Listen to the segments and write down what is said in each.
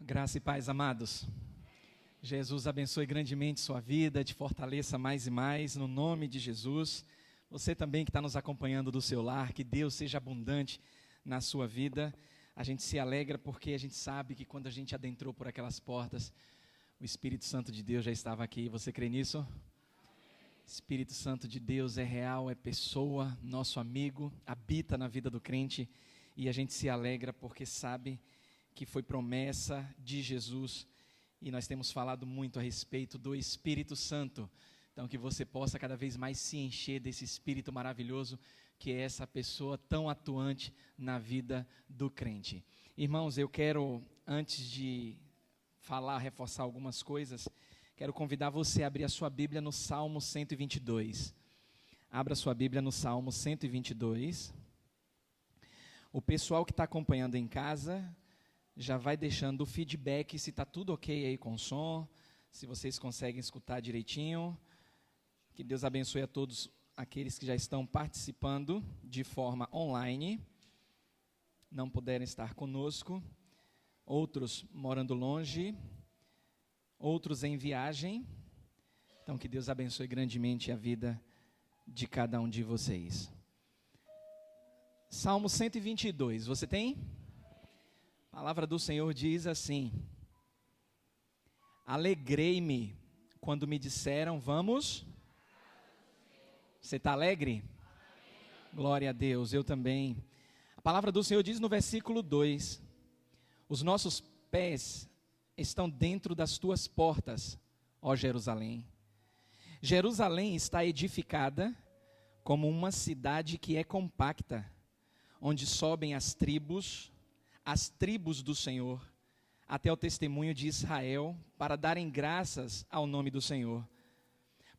Graça e paz, amados. Jesus abençoe grandemente sua vida, te fortaleça mais e mais, no nome de Jesus. Você também que está nos acompanhando do seu lar, que Deus seja abundante na sua vida. A gente se alegra porque a gente sabe que quando a gente adentrou por aquelas portas, o Espírito Santo de Deus já estava aqui. Você crê nisso? Espírito Santo de Deus é real, é pessoa, nosso amigo, habita na vida do crente e a gente se alegra porque sabe que foi promessa de Jesus e nós temos falado muito a respeito do Espírito Santo. Então que você possa cada vez mais se encher desse Espírito maravilhoso que é essa pessoa tão atuante na vida do crente. Irmãos, eu quero, antes de reforçar algumas coisas, quero convidar você a abrir a sua Bíblia no Salmo 122. Abra sua Bíblia no Salmo 122. O pessoal que está acompanhando em casa já vai deixando o feedback se está tudo ok aí com o som, se vocês conseguem escutar direitinho. Que Deus abençoe a todos aqueles que já estão participando de forma online, não puderam estar conosco, outros morando longe, outros em viagem. Então que Deus abençoe grandemente a vida de cada um de vocês. Salmo 122, você tem? A palavra do Senhor diz assim: alegrei-me quando me disseram, vamos. Você está alegre? Glória a Deus, eu também. A palavra do Senhor diz no versículo 2: os nossos pés estão dentro das tuas portas, ó Jerusalém. Jerusalém está edificada como uma cidade que é compacta, onde sobem as tribos do Senhor, até o testemunho de Israel, para darem graças ao nome do Senhor.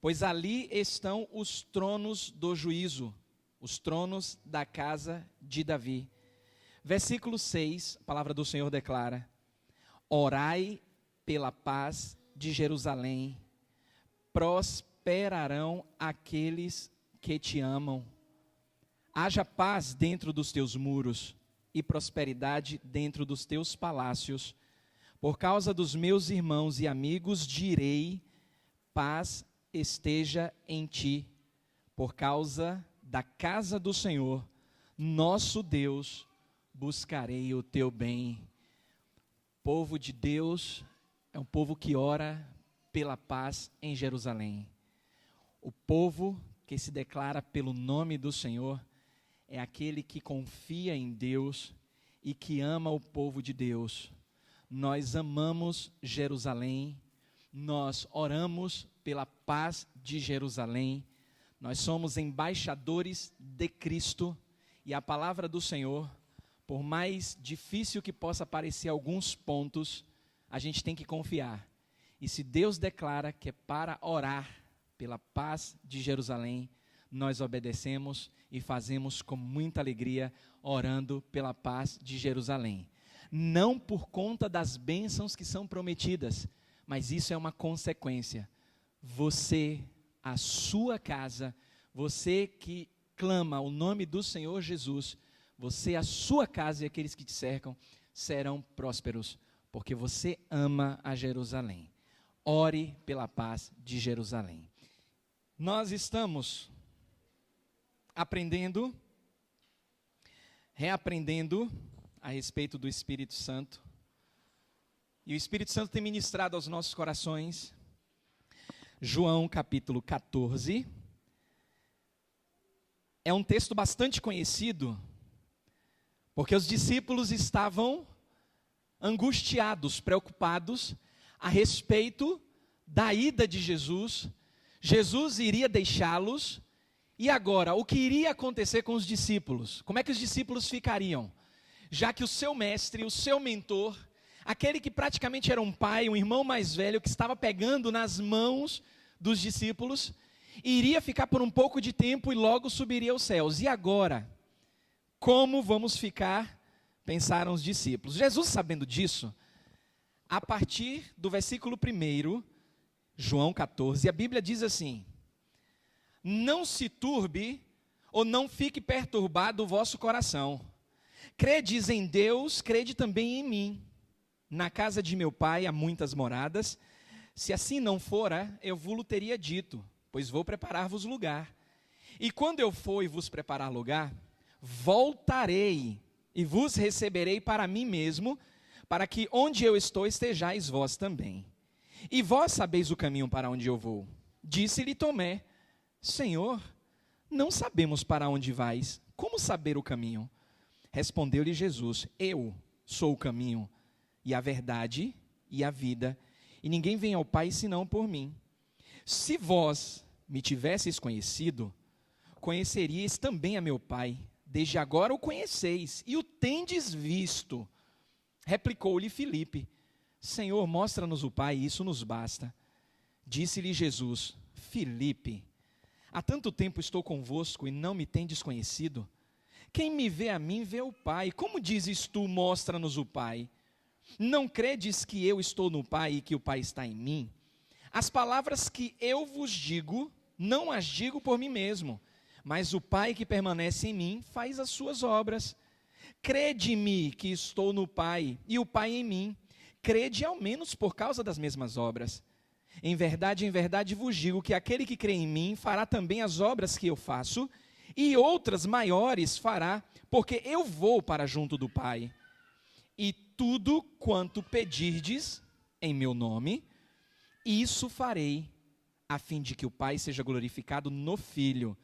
Pois ali estão os tronos do juízo, os tronos da casa de Davi. Versículo 6, a palavra do Senhor declara: orai pela paz de Jerusalém, prosperarão aqueles que te amam. Haja paz dentro dos teus muros e prosperidade dentro dos teus palácios. Por causa dos meus irmãos e amigos direi, paz esteja em ti. Por causa da casa do Senhor, nosso Deus, buscarei o teu bem. O povo de Deus é um povo que ora pela paz em Jerusalém. O povo que se declara pelo nome do Senhor é aquele que confia em Deus e que ama o povo de Deus. Nós amamos Jerusalém, nós oramos pela paz de Jerusalém, nós somos embaixadores de Cristo e a palavra do Senhor, por mais difícil que possa parecer alguns pontos, a gente tem que confiar. E se Deus declara que é para orar pela paz de Jerusalém, nós obedecemos e fazemos com muita alegria, orando pela paz de Jerusalém. Não por conta das bênçãos que são prometidas, mas isso é uma consequência. Você, a sua casa, você que clama o nome do Senhor Jesus, você, a sua casa e aqueles que te cercam serão prósperos, porque você ama a Jerusalém. Ore pela paz de Jerusalém. Nós estamos reaprendendo a respeito do Espírito Santo. E o Espírito Santo tem ministrado aos nossos corações. João capítulo 14. É um texto bastante conhecido, porque os discípulos estavam angustiados, preocupados a respeito da ida de Jesus. Jesus iria deixá-los. E agora, o que iria acontecer com os discípulos? Como é que os discípulos ficariam? Já que o seu mestre, o seu mentor, aquele que praticamente era um pai, um irmão mais velho, que estava pegando nas mãos dos discípulos, iria ficar por um pouco de tempo e logo subiria aos céus. E agora, como vamos ficar? Pensaram os discípulos. Jesus, sabendo disso, a partir do versículo 1, João 14, a Bíblia diz assim: não se turbe ou não fique perturbado o vosso coração. Credes em Deus, crede também em mim. Na casa de meu pai há muitas moradas. Se assim não fora, eu vos teria dito, pois vou preparar-vos lugar. E quando eu for e vos preparar lugar, voltarei e vos receberei para mim mesmo, para que onde eu estou estejais vós também. E vós sabeis o caminho para onde eu vou. Disse-lhe Tomé: Senhor, não sabemos para onde vais, como saber o caminho? Respondeu-lhe Jesus: Eu sou o caminho, e a verdade, e a vida, e ninguém vem ao Pai senão por mim. Se vós me tivesseis conhecido, conheceríeis também a meu Pai. Desde agora o conheceis, e o tendes visto. Replicou-lhe Filipe: Senhor, mostra-nos o Pai, e isso nos basta. Disse-lhe Jesus: Filipe, há tanto tempo estou convosco, e não me tendes conhecido? Quem me vê a mim, vê o Pai. Como dizes tu, mostra-nos o Pai? Não credes que eu estou no Pai e que o Pai está em mim? As palavras que eu vos digo, não as digo por mim mesmo, mas o Pai que permanece em mim faz as suas obras. Crede-me que estou no Pai e o Pai em mim. Crede ao menos por causa das mesmas obras. Em verdade vos digo que aquele que crê em mim fará também as obras que eu faço, e outras maiores fará, porque eu vou para junto do Pai. E tudo quanto pedirdes em meu nome, isso farei, a fim de que o Pai seja glorificado no Filho.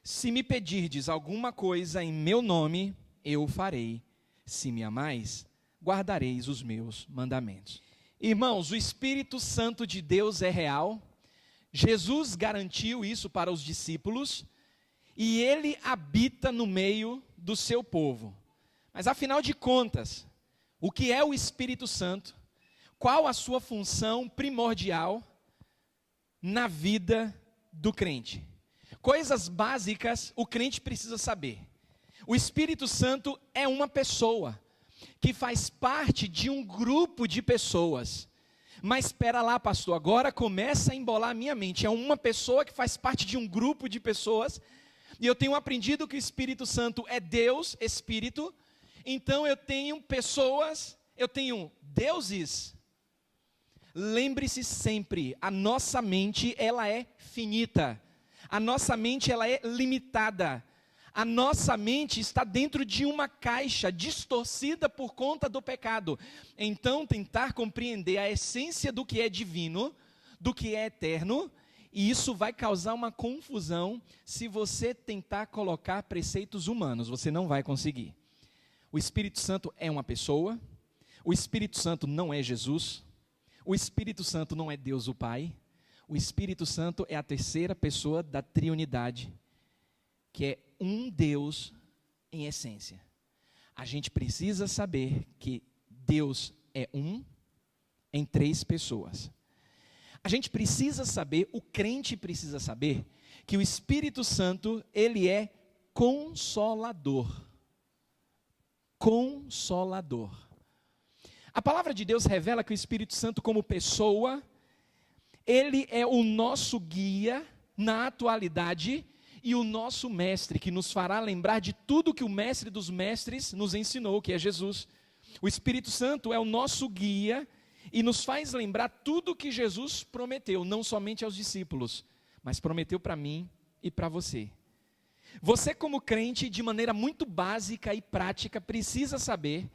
Se me pedirdes alguma coisa em meu nome, eu o farei. Se me amais, guardareis os meus mandamentos. Irmãos, o Espírito Santo de Deus é real. Jesus garantiu isso para os discípulos, e ele habita no meio do seu povo. Mas afinal de contas, o que é o Espírito Santo? Qual a sua função primordial na vida do crente? Coisas básicas o crente precisa saber. O Espírito Santo é uma pessoa que faz parte de um grupo de pessoas. Mas espera lá, pastor, agora começa a embolar a minha mente. É uma pessoa que faz parte de um grupo de pessoas, e eu tenho aprendido que o Espírito Santo é Deus, Espírito. Então eu tenho pessoas, eu tenho deuses. Lembre-se sempre, a nossa mente, ela é finita. A nossa mente, ela é limitada. A nossa mente está dentro de uma caixa distorcida por conta do pecado. Então, tentar compreender a essência do que é divino, do que é eterno, e isso vai causar uma confusão se você tentar colocar preceitos humanos. Você não vai conseguir. O Espírito Santo é uma pessoa. O Espírito Santo não é Jesus. O Espírito Santo não é Deus o Pai. O Espírito Santo é a terceira pessoa da Trindade, que é um Deus em essência. A gente precisa saber que Deus é um em três pessoas. A gente precisa saber, o crente precisa saber, que o Espírito Santo, ele é consolador. Consolador. A palavra de Deus revela que o Espírito Santo, como pessoa, ele é o nosso guia na atualidade e o nosso mestre, que nos fará lembrar de tudo que o mestre dos mestres nos ensinou, que é Jesus. O Espírito Santo é o nosso guia e nos faz lembrar tudo que Jesus prometeu, não somente aos discípulos, mas prometeu para mim e para você. Você, como crente, de maneira muito básica e prática, precisa saber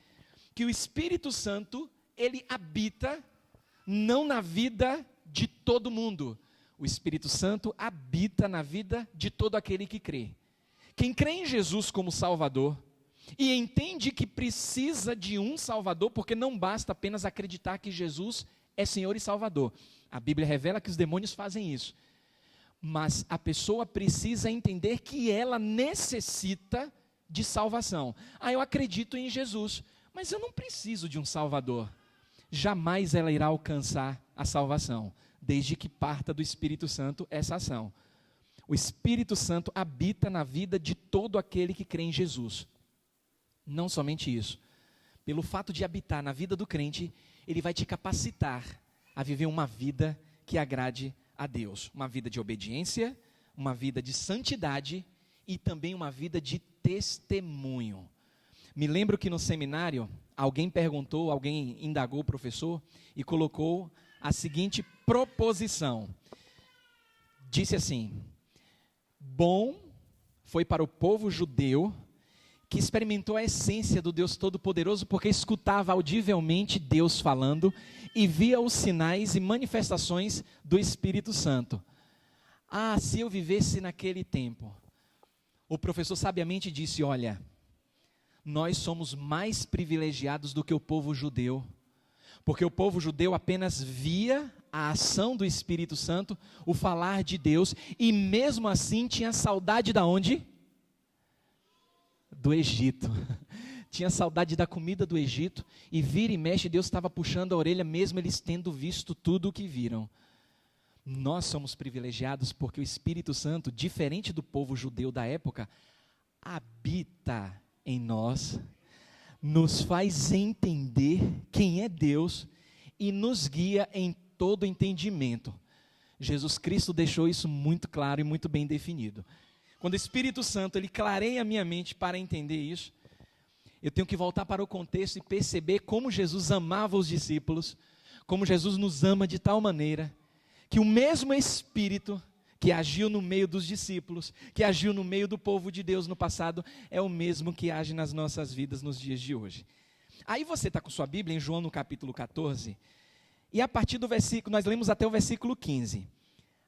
que o Espírito Santo, ele habita não na vida de todo mundo. O Espírito Santo habita na vida de todo aquele que crê. Quem crê em Jesus como Salvador e entende que precisa de um Salvador, porque não basta apenas acreditar que Jesus é Senhor e Salvador. A Bíblia revela que os demônios fazem isso. Mas a pessoa precisa entender que ela necessita de salvação. Eu acredito em Jesus, mas eu não preciso de um Salvador. Jamais ela irá alcançar a salvação, desde que parta do Espírito Santo essa ação. O Espírito Santo habita na vida de todo aquele que crê em Jesus. Não somente isso. Pelo fato de habitar na vida do crente, ele vai te capacitar a viver uma vida que agrade a Deus. Uma vida de obediência, uma vida de santidade e também uma vida de testemunho. Me lembro que no seminário, alguém perguntou, alguém indagou o professor e colocou a seguinte proposição. Disse assim: bom foi para o povo judeu que experimentou a essência do Deus Todo-Poderoso, porque escutava audivelmente Deus falando e via os sinais e manifestações do Espírito Santo. Ah, se eu vivesse naquele tempo. O professor sabiamente disse: olha, nós somos mais privilegiados do que o povo judeu, porque o povo judeu apenas via a ação do Espírito Santo, o falar de Deus, e mesmo assim tinha saudade da onde? Do Egito. Tinha saudade da comida do Egito, e vira e mexe Deus estava puxando a orelha, mesmo eles tendo visto tudo o que viram. Nós somos privilegiados porque o Espírito Santo, diferente do povo judeu da época, habita em nós, nos faz entender quem é Deus e nos guia em todo entendimento. Jesus Cristo deixou isso muito claro e muito bem definido. Quando o Espírito Santo ele clareia a minha mente para entender isso, eu tenho que voltar para o contexto e perceber como Jesus amava os discípulos, como Jesus nos ama de tal maneira que o mesmo Espírito que agiu no meio dos discípulos, que agiu no meio do povo de Deus no passado, é o mesmo que age nas nossas vidas nos dias de hoje. Aí você está com sua Bíblia em João no capítulo 14, e a partir do versículo, nós lemos até o versículo 15.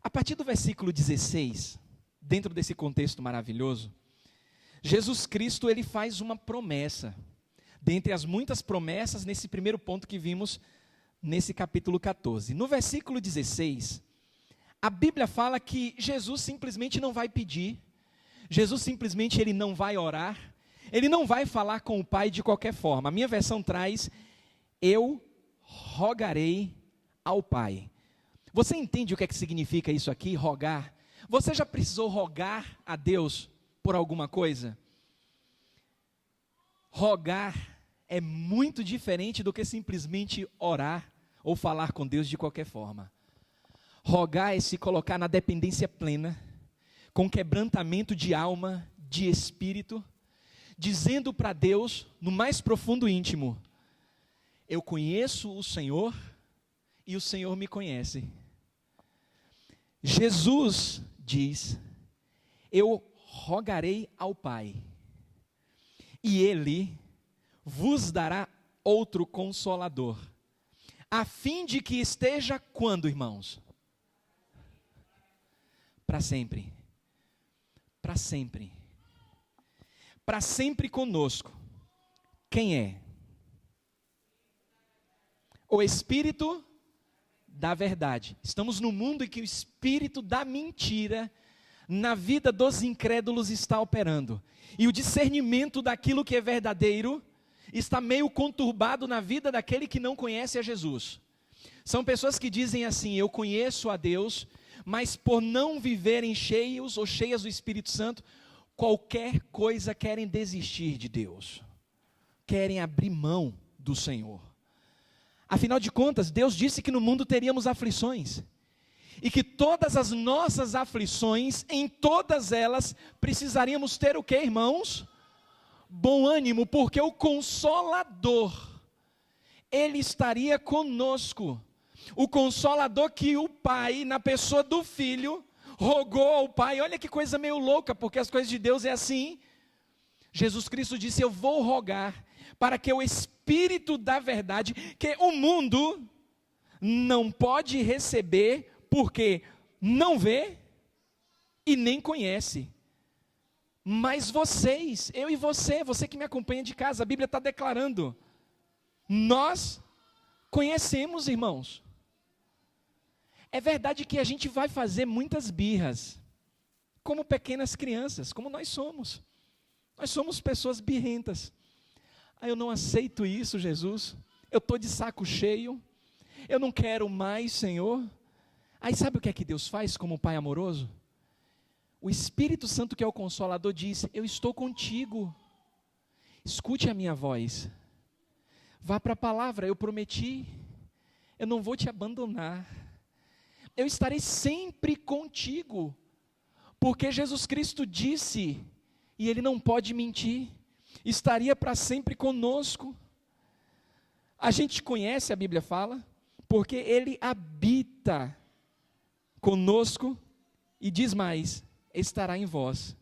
A partir do versículo 16, dentro desse contexto maravilhoso, Jesus Cristo ele faz uma promessa, dentre as muitas promessas nesse primeiro ponto que vimos nesse capítulo 14. No versículo 16, a Bíblia fala que Jesus simplesmente não vai pedir, Jesus simplesmente ele não vai orar, ele não vai falar com o Pai de qualquer forma. A minha versão traz: eu rogarei ao Pai. Você entende o que é que significa isso aqui, rogar? Você já precisou rogar a Deus por alguma coisa? Rogar é muito diferente do que simplesmente orar ou falar com Deus de qualquer forma. Rogar é se colocar na dependência plena, com quebrantamento de alma, de espírito, dizendo para Deus, no mais profundo íntimo: eu conheço o Senhor e o Senhor me conhece. Jesus diz: eu rogarei ao Pai, e Ele vos dará outro Consolador, a fim de que esteja quando, irmãos? Para sempre. Para sempre. Para sempre conosco. Quem é? O Espírito da verdade. Estamos num mundo em que o espírito da mentira na vida dos incrédulos está operando. E o discernimento daquilo que é verdadeiro está meio conturbado na vida daquele que não conhece a Jesus. São pessoas que dizem assim: eu conheço a Deus, mas por não viverem cheios ou cheias do Espírito Santo, qualquer coisa querem desistir de Deus. Querem abrir mão do Senhor. Afinal de contas, Deus disse que no mundo teríamos aflições. E que todas as nossas aflições, em todas elas, precisaríamos ter o que, irmãos? Bom ânimo, porque o Consolador, Ele estaria conosco. O Consolador que o Pai, na pessoa do Filho, rogou ao Pai. Olha que coisa meio louca, porque as coisas de Deus é assim. Jesus Cristo disse: eu vou rogar para que o Espírito da verdade, que o mundo não pode receber, porque não vê e nem conhece. Mas vocês, eu e você que me acompanha de casa, a Bíblia está declarando, nós conhecemos, irmãos. É verdade que a gente vai fazer muitas birras, como pequenas crianças, como nós somos. Nós somos pessoas birrentas. Ah, eu não aceito isso, Jesus. Eu estou de saco cheio. Eu não quero mais, Senhor. Aí sabe o que é que Deus faz como Pai amoroso? O Espírito Santo, que é o Consolador, diz: eu estou contigo. Escute a minha voz. Vá para a palavra, eu prometi. Eu não vou te abandonar. Eu estarei sempre contigo. Porque Jesus Cristo disse, e Ele não pode mentir, estaria para sempre conosco. A gente conhece, a Bíblia fala, porque Ele habita conosco e diz mais, estará em vós.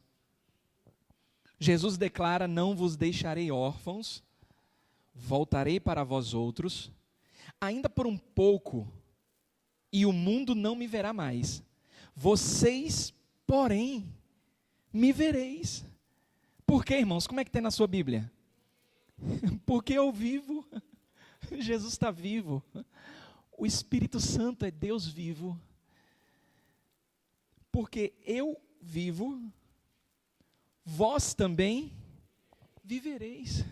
Jesus declara, não vos deixarei órfãos, voltarei para vós outros, ainda por um pouco, e o mundo não me verá mais. Vocês, porém, me vereis. Por quê, irmãos? Como é que tem na sua Bíblia? Porque eu vivo. Jesus está vivo. O Espírito Santo é Deus vivo. Porque eu vivo, vós também vivereis.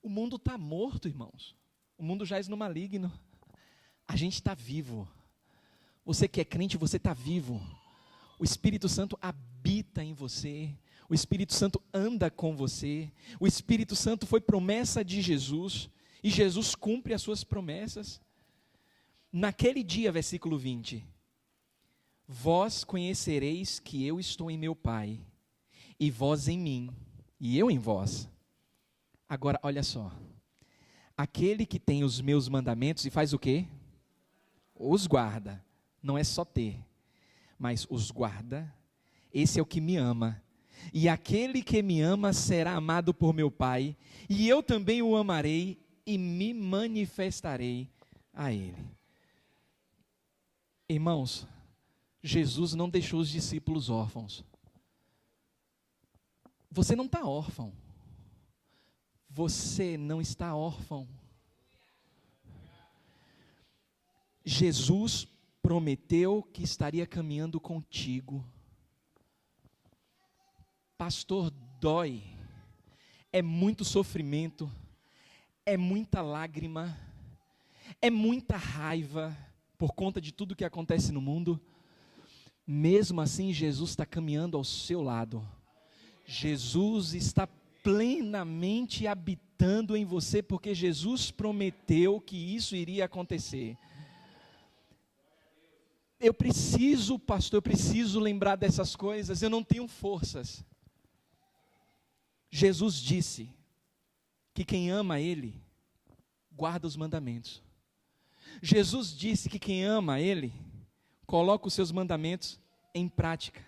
O mundo está morto, irmãos. O mundo jaz no maligno. A gente está vivo. Você que é crente, você está vivo. O Espírito Santo habita em você. O Espírito Santo anda com você. O Espírito Santo foi promessa de Jesus. E Jesus cumpre as suas promessas. Naquele dia, versículo 20. Vós conhecereis que eu estou em meu Pai, e vós em mim, e eu em vós. Agora, olha só. Aquele que tem os meus mandamentos e faz o quê? Os guarda. Não é só ter, mas os guarda. Esse é o que me ama. E aquele que me ama será amado por meu Pai, e eu também o amarei e me manifestarei a ele. Irmãos, Jesus não deixou os discípulos órfãos. Você não está órfão. Você não está órfão. Jesus prometeu que estaria caminhando contigo. Pastor, dói. É muito sofrimento. É muita lágrima. É muita raiva por conta de tudo que acontece no mundo. Mesmo assim, Jesus está caminhando ao seu lado. Jesus está plenamente habitando em você, porque Jesus prometeu que isso iria acontecer. Eu preciso, pastor, eu preciso lembrar dessas coisas, eu não tenho forças. Jesus disse que quem ama Ele, guarda os mandamentos. Jesus disse que quem ama Ele, coloca os seus mandamentos em prática.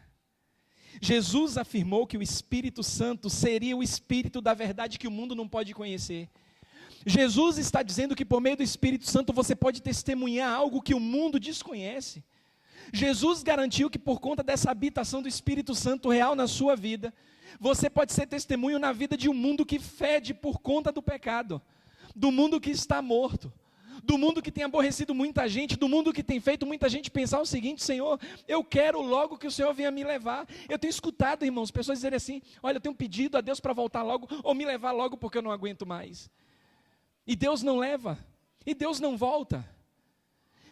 Jesus afirmou que o Espírito Santo seria o Espírito da verdade que o mundo não pode conhecer. Jesus está dizendo que por meio do Espírito Santo você pode testemunhar algo que o mundo desconhece. Jesus garantiu que por conta dessa habitação do Espírito Santo real na sua vida, você pode ser testemunho na vida de um mundo que fede por conta do pecado, do mundo que está morto, do mundo que tem aborrecido muita gente, do mundo que tem feito muita gente pensar o seguinte: Senhor, eu quero logo que o Senhor venha me levar. Eu tenho escutado, irmãos, pessoas dizerem assim: olha, eu tenho pedido a Deus para voltar logo, ou me levar logo porque eu não aguento mais. E Deus não leva, e Deus não volta.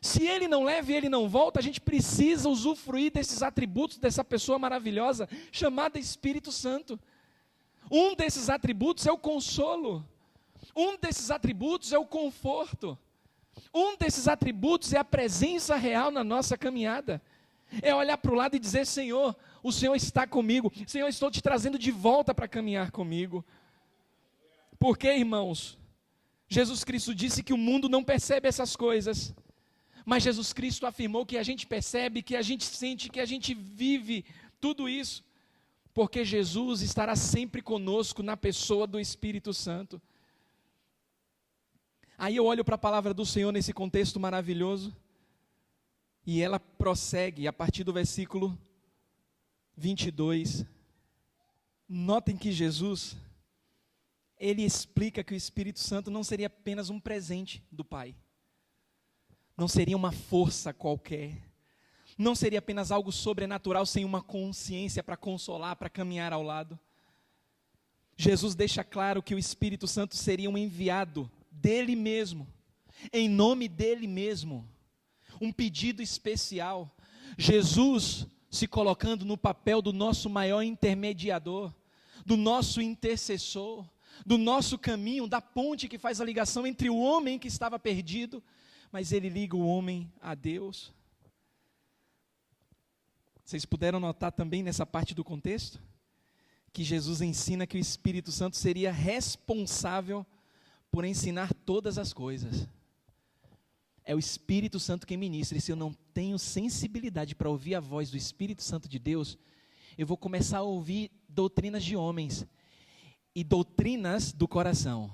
Se Ele não leva e Ele não volta, a gente precisa usufruir desses atributos dessa pessoa maravilhosa, chamada Espírito Santo. Um desses atributos é o consolo. Um desses atributos é o conforto. Um desses atributos é a presença real na nossa caminhada. É olhar para o lado e dizer: Senhor, o Senhor está comigo. Senhor, estou te trazendo de volta para caminhar comigo. Porque, irmãos, Jesus Cristo disse que o mundo não percebe essas coisas. Mas Jesus Cristo afirmou que a gente percebe, que a gente sente, que a gente vive tudo isso. Porque Jesus estará sempre conosco na pessoa do Espírito Santo. Aí eu olho para a palavra do Senhor nesse contexto maravilhoso, e ela prossegue a partir do versículo 22. Notem que Jesus, Ele explica que o Espírito Santo não seria apenas um presente do Pai. Não seria uma força qualquer. Não seria apenas algo sobrenatural sem uma consciência para consolar, para caminhar ao lado. Jesus deixa claro que o Espírito Santo seria um enviado dele mesmo, em nome dele mesmo, um pedido especial. Jesus se colocando no papel do nosso maior intermediador, do nosso intercessor, do nosso caminho, da ponte que faz a ligação entre o homem que estava perdido, mas ele liga o homem a Deus. Vocês puderam notar também nessa parte do contexto, que Jesus ensina que o Espírito Santo seria responsável por ensinar todas as coisas. É o Espírito Santo quem ministra, e se eu não tenho sensibilidade para ouvir a voz do Espírito Santo de Deus, eu vou começar a ouvir doutrinas de homens e doutrinas do coração.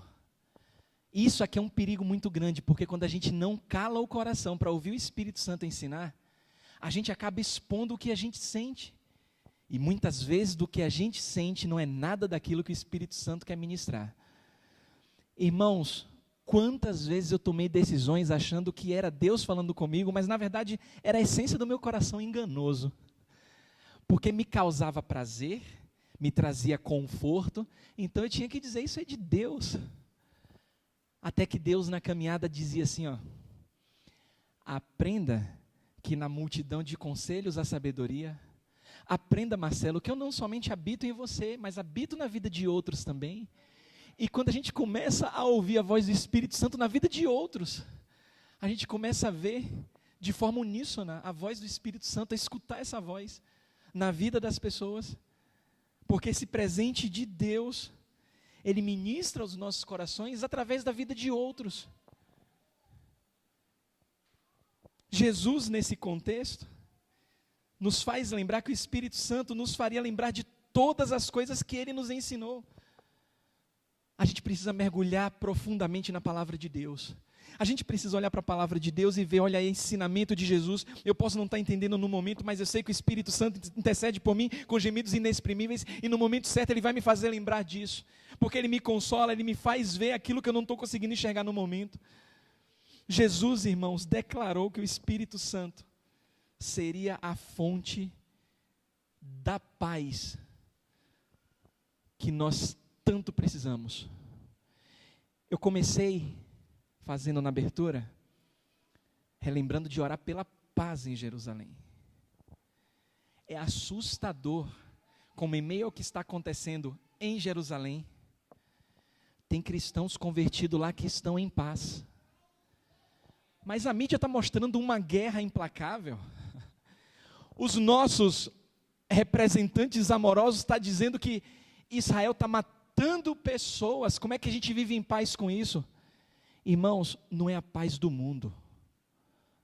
Isso aqui é um perigo muito grande, porque quando a gente não cala o coração para ouvir o Espírito Santo ensinar, a gente acaba expondo o que a gente sente. E muitas vezes do que a gente sente não é nada daquilo que o Espírito Santo quer ministrar. Irmãos, quantas vezes eu tomei decisões achando que era Deus falando comigo, mas na verdade era a essência do meu coração enganoso. Porque me causava prazer, me trazia conforto, então eu tinha que dizer, isso é de Deus. Até que Deus na caminhada dizia assim, aprenda que na multidão de conselhos há sabedoria. Aprenda, Marcelo, que eu não somente habito em você, mas habito na vida de outros também. E quando a gente começa a ouvir a voz do Espírito Santo na vida de outros, a gente começa a ver de forma uníssona a voz do Espírito Santo, a escutar essa voz na vida das pessoas. Porque esse presente de Deus, ele ministra aos nossos corações através da vida de outros. Jesus, nesse contexto, nos faz lembrar que o Espírito Santo nos faria lembrar de todas as coisas que Ele nos ensinou. A gente precisa mergulhar profundamente na palavra de Deus. A gente precisa olhar para a palavra de Deus e ver, olha aí, ensinamento de Jesus. Eu posso não estar entendendo no momento, mas eu sei que o Espírito Santo intercede por mim com gemidos inexprimíveis, e no momento certo Ele vai me fazer lembrar disso. Porque Ele me consola, Ele me faz ver aquilo que eu não estou conseguindo enxergar no momento. Jesus, irmãos, declarou que o Espírito Santo seria a fonte da paz que nós tanto precisamos. Eu comecei fazendo na abertura, relembrando de orar pela paz em Jerusalém. É assustador como em meio ao que está acontecendo em Jerusalém, tem cristãos convertidos lá que estão em paz. Mas a mídia está mostrando uma guerra implacável. Os nossos representantes amorosos estão dizendo que Israel está matando pessoas. Como é que a gente vive em paz com isso? Irmãos, não é a paz do mundo.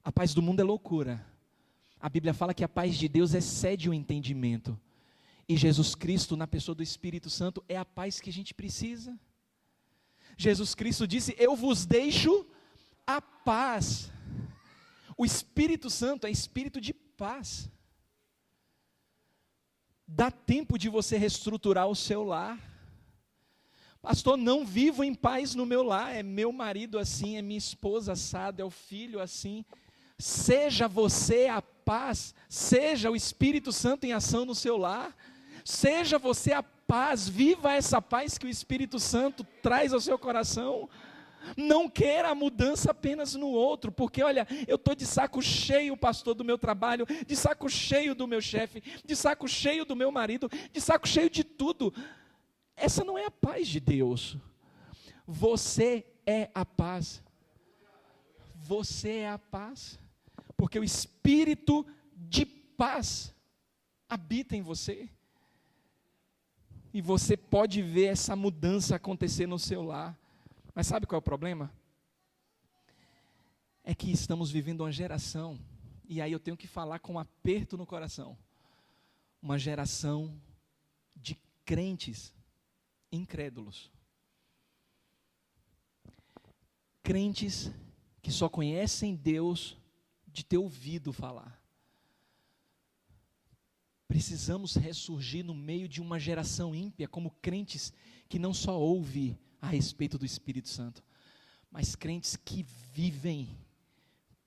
A paz do mundo é loucura. A Bíblia fala que a paz de Deus excede o entendimento. E Jesus Cristo, na pessoa do Espírito Santo, é a paz que a gente precisa. Jesus Cristo disse, eu vos deixo a paz. O Espírito Santo é espírito de paz. Dá tempo de você reestruturar o seu lar. Pastor, não vivo em paz no meu lar. É meu marido assim, é minha esposa assada, é o filho assim. Seja você a paz, seja o Espírito Santo em ação no seu lar. Seja você a paz, viva essa paz que o Espírito Santo traz ao seu coração. Não queira a mudança apenas no outro, porque olha, eu estou de saco cheio, pastor, do meu trabalho, de saco cheio do meu chefe, de saco cheio do meu marido, de saco cheio de tudo. Essa não é a paz de Deus. Você é a paz. Você é a paz, porque o Espírito de paz habita em você. E você pode ver essa mudança acontecer no seu lar. Mas sabe qual é o problema? É que estamos vivendo uma geração, e aí eu tenho que falar com um aperto no coração, uma geração de crentes incrédulos. Crentes que só conhecem Deus de ter ouvido falar. Precisamos ressurgir no meio de uma geração ímpia, como crentes que não só ouvem a respeito do Espírito Santo, mas crentes que vivem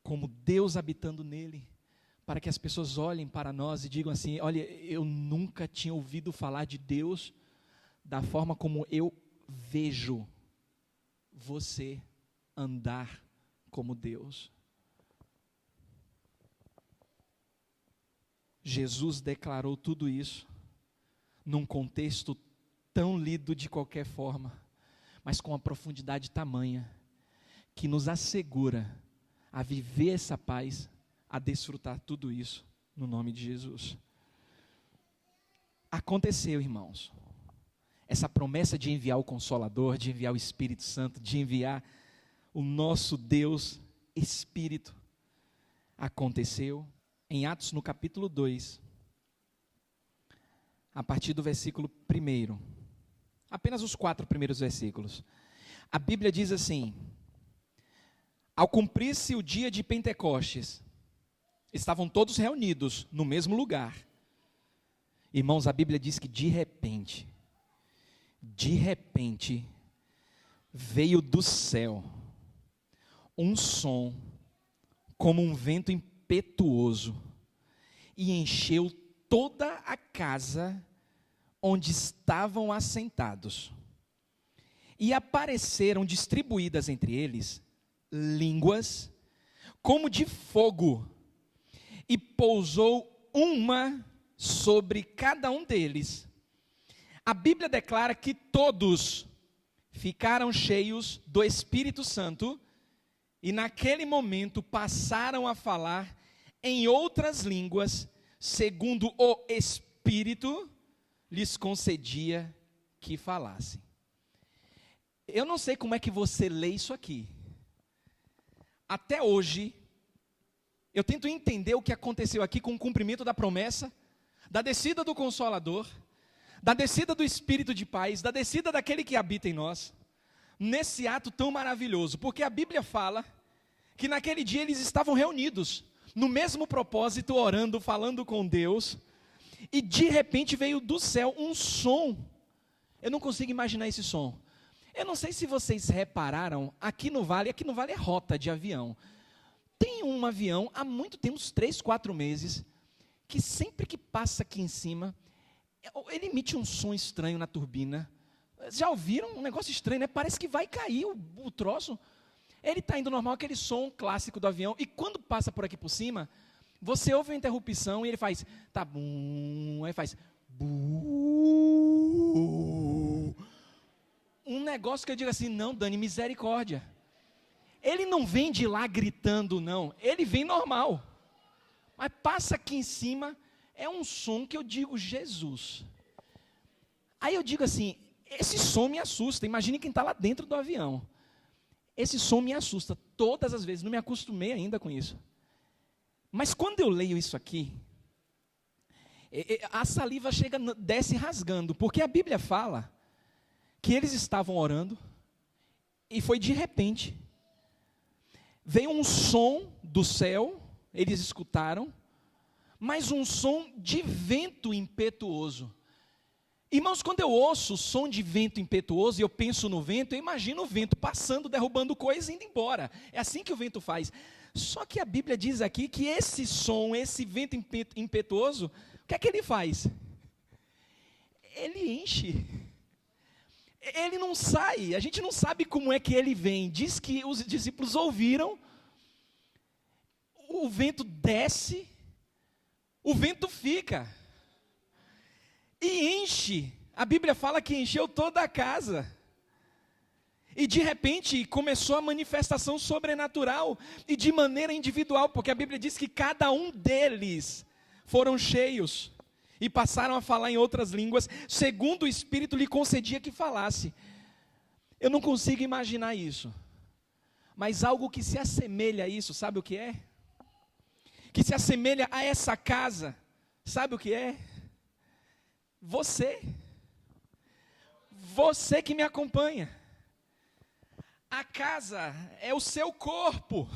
como Deus habitando nele, para que as pessoas olhem para nós e digam assim, olha, eu nunca tinha ouvido falar de Deus da forma como eu vejo você andar como Deus. Jesus declarou tudo isso num contexto tão lido de qualquer forma, mas com uma profundidade tamanha, que nos assegura a viver essa paz, a desfrutar tudo isso, no nome de Jesus. Aconteceu, irmãos, essa promessa de enviar o Consolador, de enviar o Espírito Santo, de enviar o nosso Deus Espírito, aconteceu em Atos no capítulo 2, a partir do versículo 1, apenas os 4 primeiros versículos. A Bíblia diz assim: ao cumprir-se o dia de Pentecostes, estavam todos reunidos no mesmo lugar. Irmãos, a Bíblia diz que de repente, veio do céu um som como um vento impetuoso e encheu toda a casa onde estavam assentados. E apareceram distribuídas entre eles línguas como de fogo, e pousou uma sobre cada um deles. A Bíblia declara que todos ficaram cheios do Espírito Santo e naquele momento passaram a falar em outras línguas, segundo o Espírito lhes concedia que falassem. Eu não sei como é que você lê isso aqui. Até hoje, eu tento entender o que aconteceu aqui com o cumprimento da promessa, da descida do Consolador, da descida do Espírito de paz, da descida daquele que habita em nós, nesse ato tão maravilhoso, porque a Bíblia fala que naquele dia eles estavam reunidos, no mesmo propósito, orando, falando com Deus, e de repente veio do céu um som. Eu não consigo imaginar esse som. Eu não sei se vocês repararam, aqui no vale é rota de avião. Tem um avião, há muito tempo, uns 3, 4 meses, que sempre que passa aqui em cima, ele emite um som estranho na turbina. Já ouviram? Um negócio estranho, né? Parece que vai cair o troço. Ele está indo normal, aquele som clássico do avião, e quando passa por aqui por cima, você ouve uma interrupção e ele faz, tá bum, aí faz, bu. Um negócio que eu digo assim, não, Dani, misericórdia. Ele não vem de lá gritando, não, ele vem normal. Mas passa aqui em cima, é um som que eu digo, Jesus. Aí eu digo assim, esse som me assusta, imagine quem está lá dentro do avião. Esse som me assusta todas as vezes, não me acostumei ainda com isso. Mas quando eu leio isso aqui, a saliva desce rasgando, porque a Bíblia fala que eles estavam orando, e foi de repente, veio um som do céu, eles escutaram, mas um som de vento impetuoso. Irmãos, quando eu ouço o som de vento impetuoso e eu penso no vento, eu imagino o vento passando, derrubando coisas e indo embora. É assim que o vento faz. Só que a Bíblia diz aqui que esse som, esse vento impetuoso, o que é que ele faz? Ele enche. Ele não sai, a gente não sabe como é que ele vem. Diz que os discípulos ouviram, o vento desce, o vento fica. E enche, a Bíblia fala que encheu toda a casa. E de repente começou a manifestação sobrenatural, e de maneira individual, porque a Bíblia diz que cada um deles foram cheios, e passaram a falar em outras línguas, segundo o Espírito lhe concedia que falasse. Eu não consigo imaginar isso, mas algo que se assemelha a isso, sabe o que é? Que se assemelha a essa casa, sabe o que é? Você que me acompanha. A casa é o seu corpo,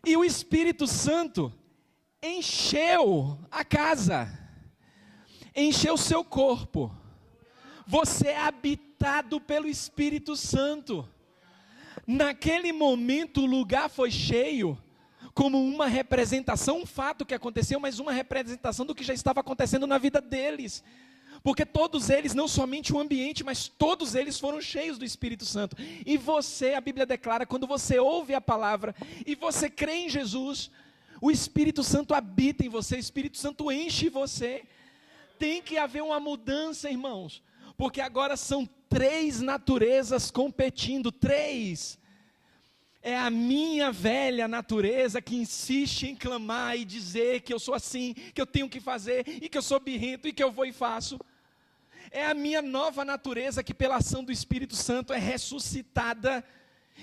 e o Espírito Santo encheu a casa, encheu o seu corpo. Você é habitado pelo Espírito Santo. Naquele momento o lugar foi cheio, como uma representação, um fato que aconteceu, mas uma representação do que já estava acontecendo na vida deles. Porque todos eles, não somente o ambiente, mas todos eles foram cheios do Espírito Santo. E você, a Bíblia declara, quando você ouve a palavra e você crê em Jesus, o Espírito Santo habita em você, o Espírito Santo enche você. Tem que haver uma mudança, irmãos, porque agora são 3 naturezas competindo, 3. É a minha velha natureza que insiste em clamar e dizer que eu sou assim, que eu tenho que fazer, e que eu sou birrento, e que eu vou e faço. É a minha nova natureza que pela ação do Espírito Santo é ressuscitada.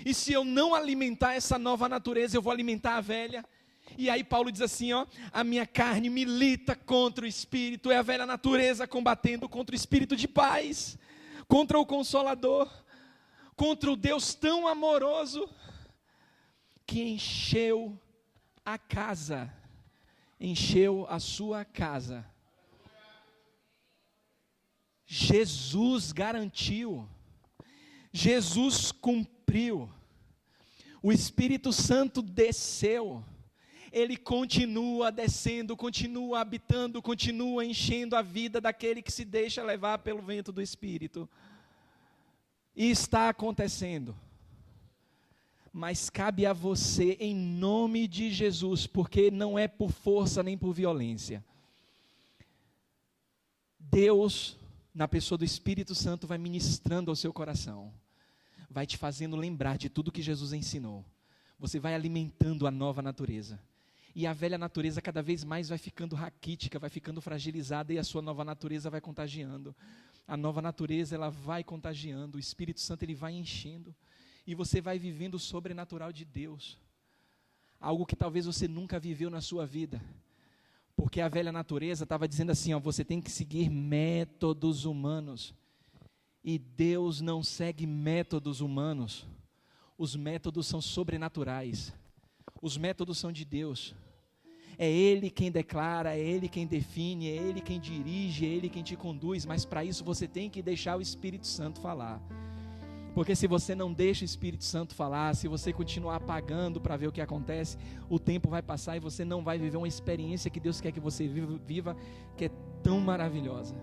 E se eu não alimentar essa nova natureza, eu vou alimentar a velha. E aí Paulo diz assim, a minha carne milita contra o Espírito, é a velha natureza combatendo contra o Espírito de paz, contra o Consolador, contra o Deus tão amoroso, que encheu a casa, encheu a sua casa. Jesus garantiu, Jesus cumpriu, o Espírito Santo desceu, ele continua descendo, continua habitando, continua enchendo a vida daquele que se deixa levar pelo vento do Espírito. E está acontecendo. Mas cabe a você, em nome de Jesus, porque não é por força nem por violência. Deus, na pessoa do Espírito Santo, vai ministrando ao seu coração, vai te fazendo lembrar de tudo que Jesus ensinou. Você vai alimentando a nova natureza. E a velha natureza cada vez mais vai ficando raquítica, vai ficando fragilizada, e a sua nova natureza vai contagiando. A nova natureza, ela vai contagiando, o Espírito Santo, ele vai enchendo, e você vai vivendo o sobrenatural de Deus. Algo que talvez você nunca viveu na sua vida. Porque a velha natureza estava dizendo assim, você tem que seguir métodos humanos. E Deus não segue métodos humanos. Os métodos são sobrenaturais. Os métodos são de Deus. É Ele quem declara, é Ele quem define, é Ele quem dirige, é Ele quem te conduz. Mas para isso você tem que deixar o Espírito Santo falar. Porque se você não deixa o Espírito Santo falar, se você continuar apagando para ver o que acontece, o tempo vai passar e você não vai viver uma experiência que Deus quer que você viva, que é tão maravilhosa.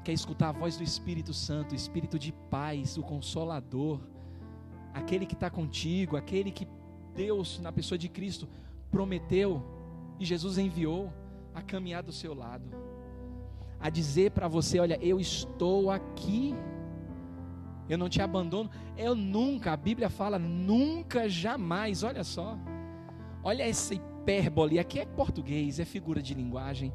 Quer escutar a voz do Espírito Santo, o Espírito de paz, o Consolador, aquele que está contigo, aquele que Deus, na pessoa de Cristo, prometeu e Jesus enviou a caminhar do seu lado, a dizer para você, olha, eu estou aqui, eu não te abandono, eu nunca, a Bíblia fala, nunca, jamais, olha só, olha essa hipérbole, aqui é português, é figura de linguagem,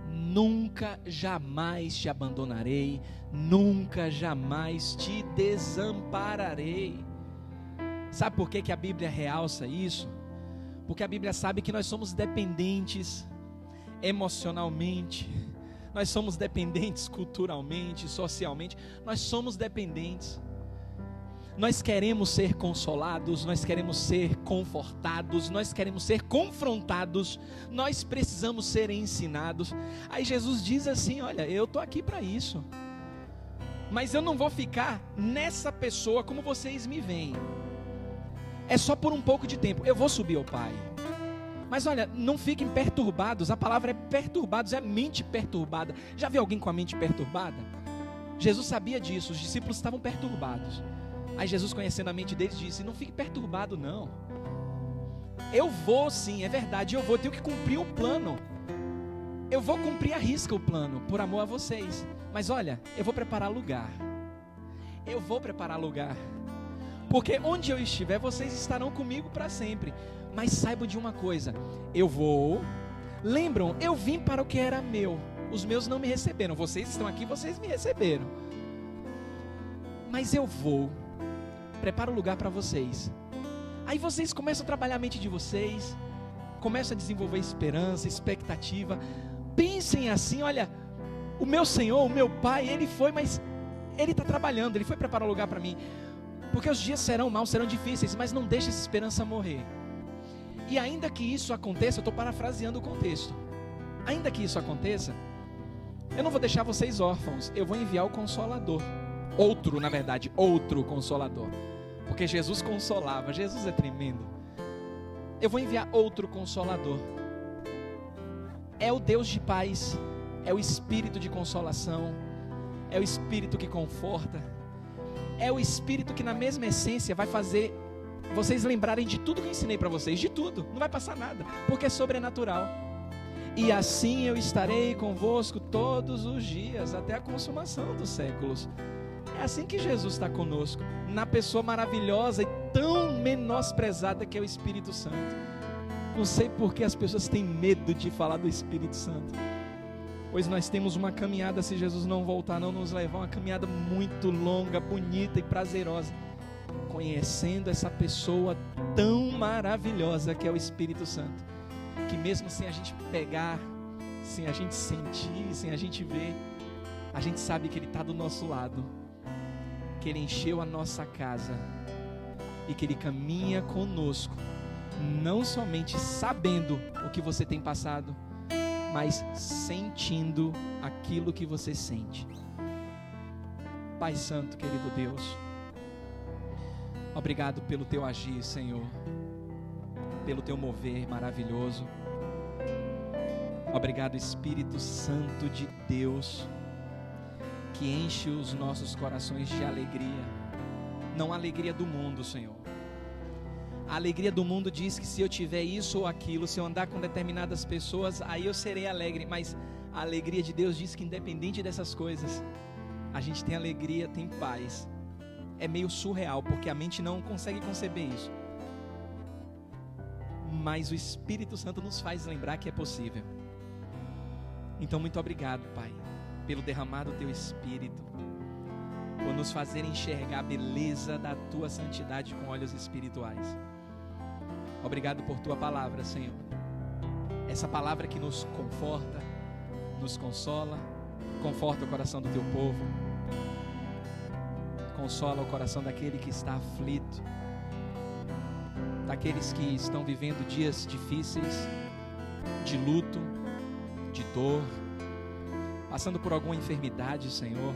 nunca, jamais te abandonarei, nunca, jamais te desampararei. Sabe por que a Bíblia realça isso? Porque a Bíblia sabe que nós somos dependentes emocionalmente, nós somos dependentes culturalmente, socialmente, nós somos dependentes. Nós queremos ser consolados, nós queremos ser confortados, nós queremos ser confrontados, nós precisamos ser ensinados. Aí Jesus diz assim, olha, eu estou aqui para isso, mas eu não vou ficar nessa pessoa como vocês me veem. É só por um pouco de tempo, eu vou subir ao Pai. Mas olha, não fiquem perturbados, a palavra é perturbados, é mente perturbada. Já viu alguém com a mente perturbada? Jesus sabia disso, os discípulos estavam perturbados. Aí Jesus, conhecendo a mente deles, disse, não fique perturbado não. Eu vou sim, é verdade, eu tenho que cumprir o plano. Eu vou cumprir à risca o plano, por amor a vocês. Mas olha, eu vou preparar lugar. Eu vou preparar lugar. Porque onde eu estiver, vocês estarão comigo para sempre. Mas saibam de uma coisa, eu vou. Lembram, eu vim para o que era meu. Os meus não me receberam. Vocês estão aqui, vocês me receberam. Mas eu vou. Preparo um lugar para vocês. Aí vocês começam a trabalhar a mente de vocês. Começam a desenvolver esperança, expectativa. Pensem assim, olha, o meu Senhor, o meu Pai, Ele foi, mas Ele está trabalhando, Ele foi preparar um lugar para mim. Porque os dias serão maus, serão difíceis, mas não deixe essa esperança morrer. E ainda que isso aconteça, eu estou parafraseando o contexto. Ainda que isso aconteça, eu não vou deixar vocês órfãos, eu vou enviar o Consolador. Outro Consolador. Porque Jesus consolava, Jesus é tremendo. Eu vou enviar outro Consolador. É o Deus de paz, é o Espírito de consolação, é o Espírito que conforta, é o Espírito que na mesma essência vai fazer vocês lembrarem de tudo que eu ensinei para vocês, de tudo, não vai passar nada, porque é sobrenatural. E assim eu estarei convosco todos os dias, até a consumação dos séculos. É assim que Jesus está conosco, na pessoa maravilhosa e tão menosprezada que é o Espírito Santo. Não sei por que as pessoas têm medo de falar do Espírito Santo. pois nós temos uma caminhada, se Jesus não voltar, não nos levar, uma caminhada muito longa, bonita e prazerosa, conhecendo essa pessoa tão maravilhosa que é o Espírito Santo, que mesmo sem a gente pegar, sem a gente sentir, sem a gente ver, a gente sabe que Ele está do nosso lado, que Ele encheu a nossa casa e que Ele caminha conosco, não somente sabendo o que você tem passado, mas sentindo aquilo que você sente. Pai Santo, querido Deus, obrigado pelo Teu agir, Senhor, pelo Teu mover maravilhoso. Obrigado, Espírito Santo de Deus, que enche os nossos corações de alegria, não a alegria do mundo, Senhor. A alegria do mundo diz que se eu tiver isso ou aquilo, se eu andar com determinadas pessoas, aí eu serei alegre. Mas a alegria de Deus diz que independente dessas coisas, a gente tem alegria, tem paz. É meio surreal, porque a mente não consegue conceber isso. Mas o Espírito Santo nos faz lembrar que é possível. Então muito obrigado, Pai, pelo derramar do Teu Espírito, por nos fazer enxergar a beleza da Tua santidade com olhos espirituais. Obrigado por Tua palavra, Senhor. Essa palavra que nos conforta, nos consola, conforta o coração do Teu povo, consola o coração daquele que está aflito, daqueles que estão vivendo dias difíceis, de luto, de dor, passando por alguma enfermidade, Senhor.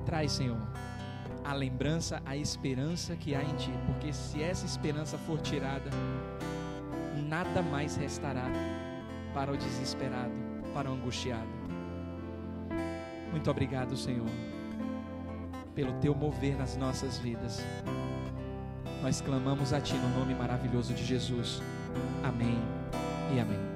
Traz, Senhor, a lembrança, a esperança que há em Ti, porque se essa esperança for tirada, nada mais restará para o desesperado, para o angustiado. Muito obrigado, Senhor, pelo Teu mover nas nossas vidas. Nós clamamos a Ti no nome maravilhoso de Jesus. Amém e amém.